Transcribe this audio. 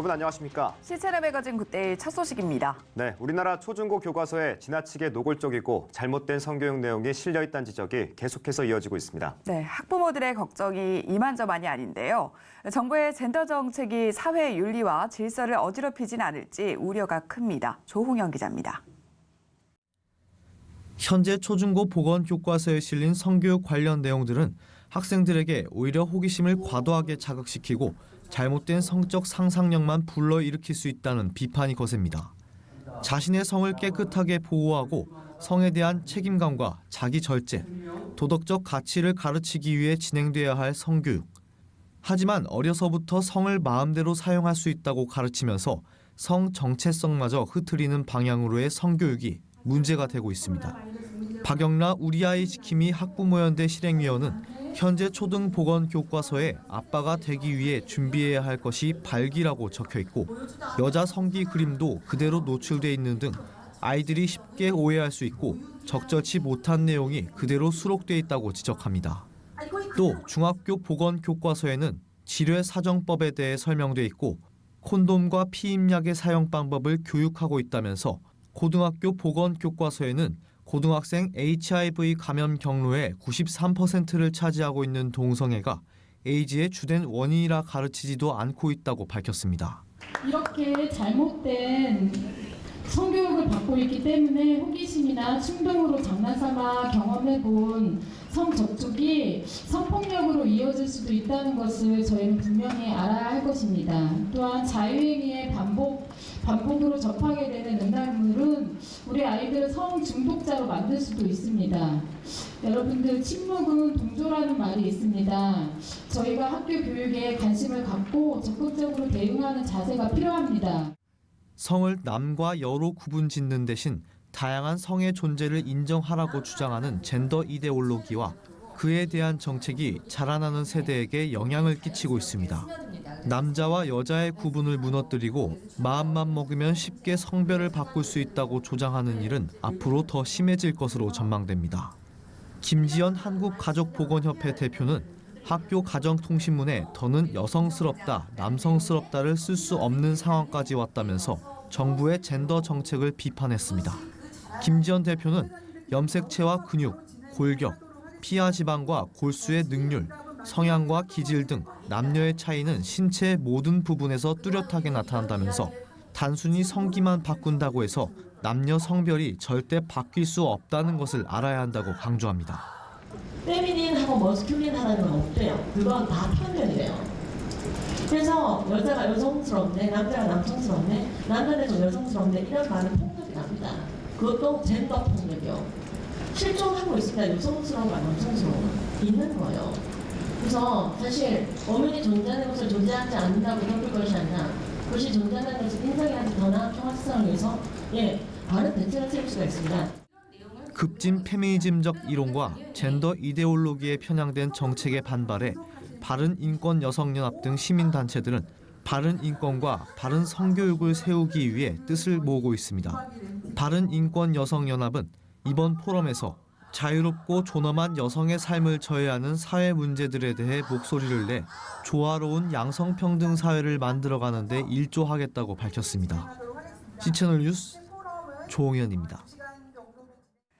여러분 안녕하십니까? 실체를 매거진 굿데이 첫 소식입니다. 네, 우리나라 초중고 교과서에 지나치게 노골적이고 잘못된 성교육 내용이 실려 있다는 지적이 계속해서 이어지고 있습니다. 네, 학부모들의 걱정이 이만저만이 아닌데요. 정부의 젠더 정책이 사회 윤리와 질서를 어지럽히진 않을지 우려가 큽니다. 조홍영 기자입니다. 현재 초중고 보건 교과서에 실린 성교육 관련 내용들은 학생들에게 오히려 호기심을 과도하게 자극시키고 잘못된 성적 상상력만 불러일으킬 수 있다는 비판이 거셉니다. 자신의 성을 깨끗하게 보호하고 성에 대한 책임감과 자기 절제, 도덕적 가치를 가르치기 위해 진행돼야 할 성교육. 하지만 어려서부터 성을 마음대로 사용할 수 있다고 가르치면서 성 정체성마저 흐트리는 방향으로의 성교육이 문제가 되고 있습니다. 박영라 우리 아이 지킴이 학부모연대 실행위원은 현재 초등 보건 교과서에 아빠가 되기 위해 준비해야 할 것이 발기라고 적혀 있고 여자 성기 그림도 그대로 노출돼 있는 등 아이들이 쉽게 오해할 수 있고 적절치 못한 내용이 그대로 수록돼 있다고 지적합니다. 또 중학교 보건 교과서에는 질외 사정법에 대해 설명돼 있고 콘돔과 피임약의 사용 방법을 교육하고 있다면서 고등학교 보건 교과서에는 고등학생 HIV 감염 경로의 93%를 차지하고 있는 동성애가 에이즈의 주된 원인이라 가르치지도 않고 있다고 밝혔습니다. 이렇게 잘못된 성교육을 받고 있기 때문에 호기심이나 충동으로 장난삼아 경험해본 성접촉이 성폭력으로 이어질 수도 있다는 것을 저희는 분명히 알아야 할 것입니다. 또한 자유행위의 반복으로 접하게 되는 음란물은 우리 아이들을 성중독자로 만들 수도 있습니다. 여러분들 침묵은 동조라는 말이 있습니다. 저희가 학교 교육에 관심을 갖고 적극적으로 대응하는 자세가 필요합니다. 성을 남과 여로 구분짓는 대신 다양한 성의 존재를 인정하라고 주장하는 젠더 이데올로기와 그에 대한 정책이 자라나는 세대에게 영향을 끼치고 있습니다. 남자와 여자의 구분을 무너뜨리고 마음만 먹으면 쉽게 성별을 바꿀 수 있다고 조장하는 일은 앞으로 더 심해질 것으로 전망됩니다. 김지연 한국가족보건협회 대표는 학교 가정통신문에 더는 여성스럽다, 남성스럽다를 쓸 수 없는 상황까지 왔다면서 정부의 젠더 정책을 비판했습니다. 김지연 대표는 염색체와 근육, 골격, 피하 지방과 골수의 능률, 성향과 기질 등 남녀의 차이는 신체의 모든 부분에서 뚜렷하게 나타난다면서 단순히 성기만 바꾼다고 해서 남녀 성별이 절대 바뀔 수 없다는 것을 알아야 한다고 강조합니다. 페미닌하고 머스큘린하다는 건 없대요. 그건 다 편견이래요. 그래서 여자가 여성스럽네, 남자가 남성스럽네, 남자는 좀 여성스럽네 이런 말은 폭력이 납니다. 그것도 젠더 폭력이요. 실존하고 있습니다. 여성스러움과 남성스러움 있는 거예요. 그래서 사실 엄연히 존재하는 것을 존재하지 않는다고 해볼 것이 아니라 그것이 존재하는 것을 인정해야지 더 나은 평화세상을 위해서 바른 대책을 세울 수가 있습니다. 급진 페미니즘적 이론과 젠더 이데올로기에 편향된 정책에 반발해 바른인권여성연합 등 시민단체들은 바른 인권과 바른 성교육을 세우기 위해 뜻을 모으고 있습니다. 바른인권여성연합은 이번 포럼에서 자유롭고 존엄한 여성의 삶을 저해하는 사회 문제들에 대해 목소리를 내 조화로운 양성평등 사회를 만들어가는 데 일조하겠다고 밝혔습니다. CCTV 뉴스 조홍현입니다.